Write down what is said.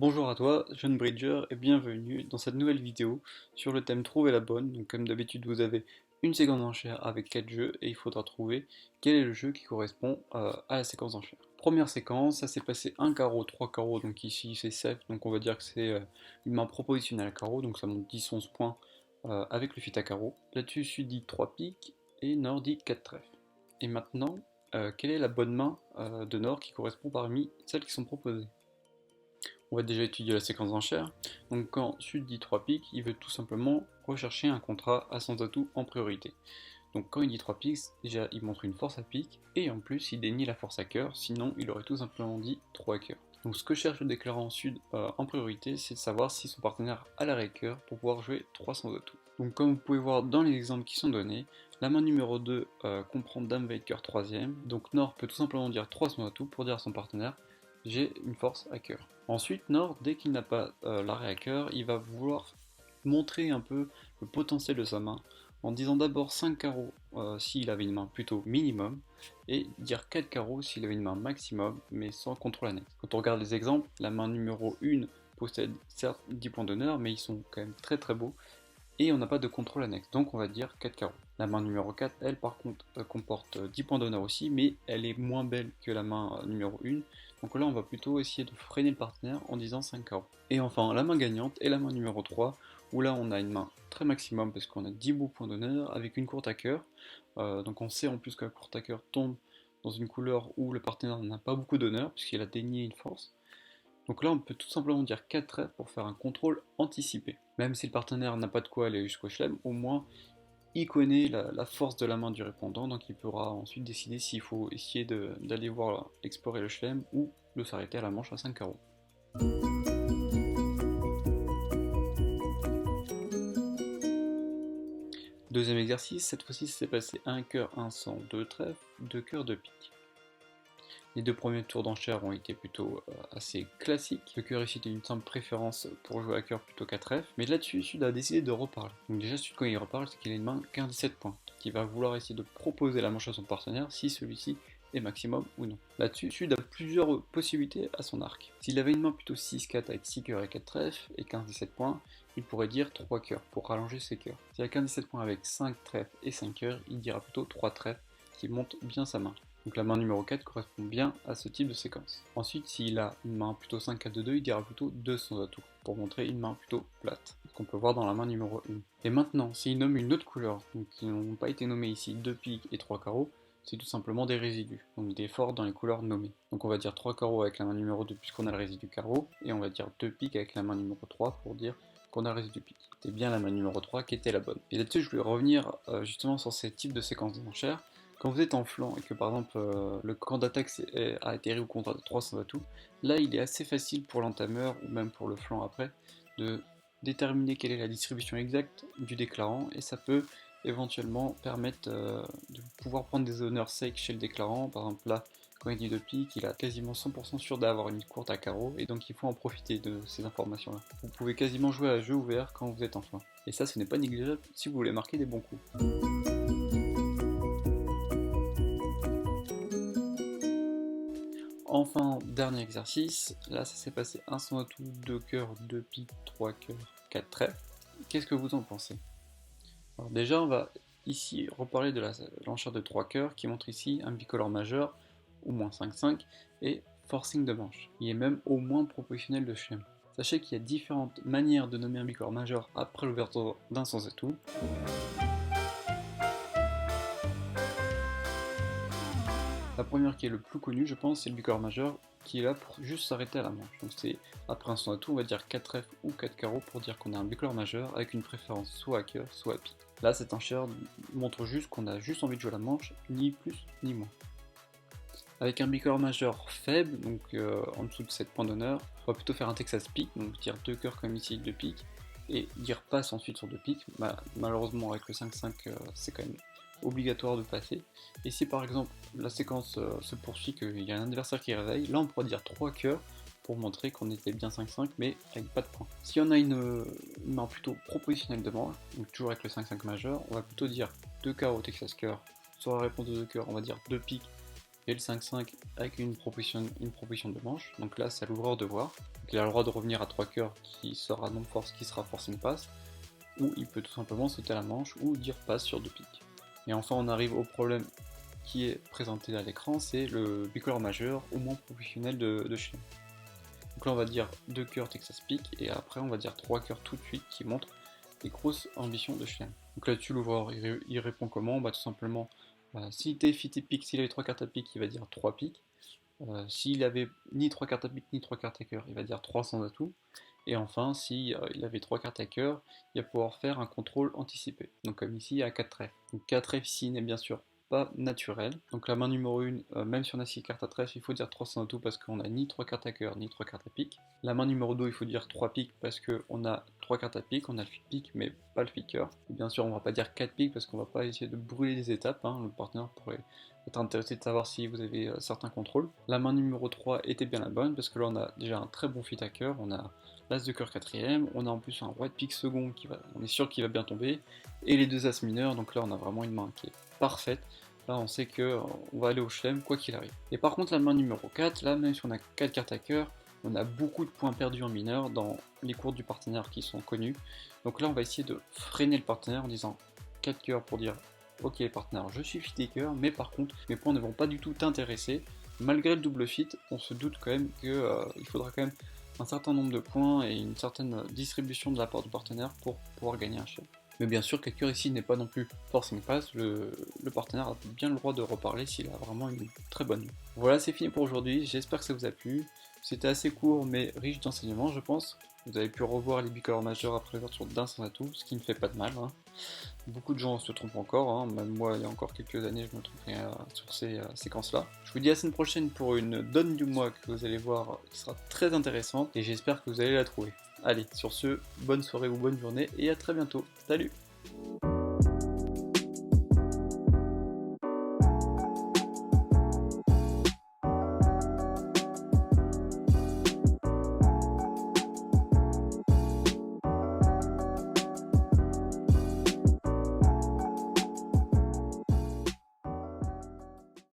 Bonjour à toi, jeune bridger, et bienvenue dans cette nouvelle vidéo sur le thème Trouver la bonne. Donc comme d'habitude, vous avez une séquence d'enchères avec 4 jeux et il faudra trouver quel est le jeu qui correspond à la séquence d'enchères. Première séquence, ça s'est passé un carreau, 3 carreaux, donc ici c'est safe, donc on va dire que c'est une main propositionnelle à carreau, donc ça monte 10-11 points avec le fit à carreau. Là-dessus, sud dit 3 piques et nord dit 4 trèfles. Et maintenant, quelle est la bonne main de nord qui correspond parmi celles qui sont proposées? On va déjà étudier la séquence d'enchères. Donc quand Sud dit 3 piques, il veut tout simplement rechercher un contrat à sans atout en priorité. Donc quand il dit 3 piques, déjà il montre une force à pique, et en plus il dénie la force à cœur, sinon il aurait tout simplement dit 3 cœurs. Donc ce que cherche le déclarant Sud en priorité, c'est de savoir si son partenaire a l'arrêt cœur pour pouvoir jouer 3 sans atout. Donc comme vous pouvez voir dans les exemples qui sont donnés, la main numéro 2 comprend Dame Valet cœur 3ème, donc Nord peut tout simplement dire 3 sans atout pour dire à son partenaire j'ai une force à cœur. Ensuite, Nord, dès qu'il n'a pas l'arrêt à cœur, il va vouloir montrer un peu le potentiel de sa main en disant d'abord 5 carreaux s'il avait une main plutôt minimum et dire 4 carreaux s'il avait une main maximum mais sans contrôle annexe. Quand on regarde les exemples, la main numéro 1 possède certes 10 points d'honneur mais ils sont quand même très beaux et on n'a pas de contrôle annexe, donc on va dire 4 carreaux. La main numéro 4, elle par contre, comporte 10 points d'honneur aussi, mais elle est moins belle que la main numéro 1, donc là on va plutôt essayer de freiner le partenaire en disant 5 carreaux. Et enfin, la main gagnante est la main numéro 3, où là on a une main très maximum parce qu'on a 10 beaux points d'honneur avec une courte à cœur, donc on sait en plus que la courte à cœur tombe dans une couleur où le partenaire n'a pas beaucoup d'honneur, puisqu'il a dénié une force. Donc là, on peut tout simplement dire 4 traits pour faire un contrôle anticipé. Même si le partenaire n'a pas de quoi aller jusqu'au chelem, au moins il connaît la force de la main du répondant, donc il pourra ensuite décider s'il faut essayer d'aller voir explorer le chelem ou de s'arrêter à la manche à 5 carreaux. Deuxième exercice, cette fois-ci c'est passé un cœur, un sang, deux trèfles, deux cœurs, deux piques. Les deux premiers tours d'enchères ont été plutôt assez classiques. Le cœur ici était une simple préférence pour jouer à cœur plutôt qu'à trèfle. Mais là-dessus, Sud a décidé de reparler. Donc déjà, Sud quand il reparle, c'est qu'il a une main 15-17 points. Qui va vouloir essayer de proposer la manche à son partenaire si celui-ci est maximum ou non. Là-dessus, Sud a plusieurs possibilités à son arc. S'il avait une main plutôt 6-4 avec 6 cœurs et 4 trèfles et 15-17 points, il pourrait dire 3 cœurs pour rallonger ses cœurs. S'il a 15-17 points avec 5 trèfles et 5 cœurs, il dira plutôt 3 trèfles qui monte bien sa main. Donc la main numéro 4 correspond bien à ce type de séquence. Ensuite, s'il a une main plutôt 5-4-2-2, il dira plutôt 2 sans atout, pour montrer une main plutôt plate, ce qu'on peut voir dans la main numéro 1. Et maintenant, s'il nomme une autre couleur, donc qui n'ont pas été nommés ici, 2 piques et 3 carreaux, c'est tout simplement des résidus, donc des forts dans les couleurs nommées. Donc on va dire 3 carreaux avec la main numéro 2 puisqu'on a le résidu carreau, et on va dire 2 piques avec la main numéro 3 pour dire qu'on a le résidu pique. C'était bien la main numéro 3 qui était la bonne. Et là-dessus, je voulais revenir justement sur ces types de séquences d'enchères. Quand vous êtes en flanc et que par exemple le camp d'attaque a atterri au contrat de 300 atouts, là il est assez facile pour l'entameur ou même pour le flanc après de déterminer quelle est la distribution exacte du déclarant et ça peut éventuellement permettre de pouvoir prendre des honneurs sec chez le déclarant. Par exemple là, quand il dit de pique, il a quasiment 100% sûr d'avoir une courte à carreau et donc il faut en profiter de ces informations là. Vous pouvez quasiment jouer à jeu ouvert quand vous êtes en flanc. Et ça, ce n'est pas négligeable si vous voulez marquer des bons coups. Enfin, dernier exercice, là ça s'est passé un sans atout, 2 cœurs, 2 piques, 3 cœurs, 4 trèfles. Qu'est-ce que vous en pensez? Alors déjà on va ici reparler de l'enchère de 3 cœurs qui montre ici un bicolore majeur, au moins 5-5, et forcing de manche. Il est même au moins proportionnel de chelem. Sachez qu'il y a différentes manières de nommer un bicolore majeur après l'ouverture d'un sans atout. La première qui est le plus connue, je pense, c'est le bicolore majeur qui est là pour juste s'arrêter à la manche. Donc c'est après un son atout, on va dire 4 F ou 4 carreaux pour dire qu'on a un bicolore majeur avec une préférence soit à cœur, soit à pique. Là, cette enchère montre juste qu'on a juste envie de jouer la manche, ni plus ni moins. Avec un bicolore majeur faible, donc en dessous de 7 points d'honneur, on va plutôt faire un Texas pique, donc dire 2 cœurs comme ici, 2 piques, et dire passe ensuite sur 2 piques. Malheureusement, avec le 5-5, c'est quand même obligatoire de passer. Et si par exemple la séquence se poursuit, qu'il y a un adversaire qui réveille, là on pourra dire 3 cœurs pour montrer qu'on était bien 5-5 mais avec pas de points. Si on a une main plutôt propositionnelle de manche, donc toujours avec le 5-5 majeur, on va plutôt dire 2 carreaux au Texas cœur. Sur la réponse de 2 cœurs, on va dire 2 piques et le 5-5 avec une proposition de manche. Donc là, c'est à l'ouvreur de voir. Donc il a le droit de revenir à 3 cœurs qui sera non force, qui sera forcing pass, ou il peut tout simplement sauter la manche ou dire passe sur 2 piques. Et enfin, on arrive au problème qui est présenté à l'écran, c'est le bicolore majeur au moins professionnel de Chelem. Donc là, on va dire 2 cœurs Texas pique, et après, on va dire 3 cœurs tout de suite qui montrent les grosses ambitions de Chelem. Donc là-dessus, l'ouvreur il répond comment? Bah, tout simplement, s'il était fit et pique, s'il avait 3 cartes à pique, il va dire 3 piques. S'il avait ni 3 cartes à pique ni 3 cartes à cœur, il va dire 3 sans atout. Et enfin, si il avait 3 cartes à cœur, il va pouvoir faire un contrôle anticipé. Donc comme ici à 4 trèfles. Donc 4 trèfles ici n'est bien sûr pas naturel. Donc la main numéro 1, même si on a 6 cartes à trèfle, il faut dire 3 sans atout parce qu'on a ni 3 cartes à cœur ni 3 cartes à pique. La main numéro 2, il faut dire 3 piques parce qu'on a 3 cartes à pique, on a le pique mais pas le piqueur. Et bien sûr, on va pas dire 4 piques parce qu'on va pas essayer de brûler les étapes, hein. Le partenaire pourrait être intéressé de savoir si vous avez certains contrôles. La main numéro 3 était bien la bonne parce que là on a déjà un très bon fit à cœur, on a l'as de cœur 4ème, on a en plus un roi de pique second on est sûr qu'il va bien tomber, et les 2 as mineurs, donc là on a vraiment une main qui est parfaite. Là on sait que on va aller au chelem quoi qu'il arrive. Et par contre la main numéro 4, là même si on a 4 cartes à cœur, on a beaucoup de points perdus en mineur dans les cours du partenaire qui sont connus. Donc là on va essayer de freiner le partenaire en disant 4 cœurs pour dire ok partenaire, je suis fit et cœur, mais par contre mes points ne vont pas du tout t'intéresser. Malgré le double fit, on se doute quand même qu'il faudra quand même un certain nombre de points et une certaine distribution de la part du partenaire pour pouvoir gagner un chef. Mais bien sûr, quelqu'un ici n'est pas non plus forcing pass, le partenaire a bien le droit de reparler s'il a vraiment une très bonne nuit. Voilà, c'est fini pour aujourd'hui, j'espère que ça vous a plu. C'était assez court mais riche d'enseignements, je pense. Vous avez pu revoir les bicolores majeurs après l'ouverture d'un sans atout, ce qui ne fait pas de mal, hein. Beaucoup de gens se trompent encore, hein. Même moi il y a encore quelques années je me trompais sur ces séquences-là. Je vous dis à la semaine prochaine pour une donne du mois que vous allez voir qui sera très intéressante et j'espère que vous allez la trouver. Allez, sur ce, bonne soirée ou bonne journée et à très bientôt. Salut!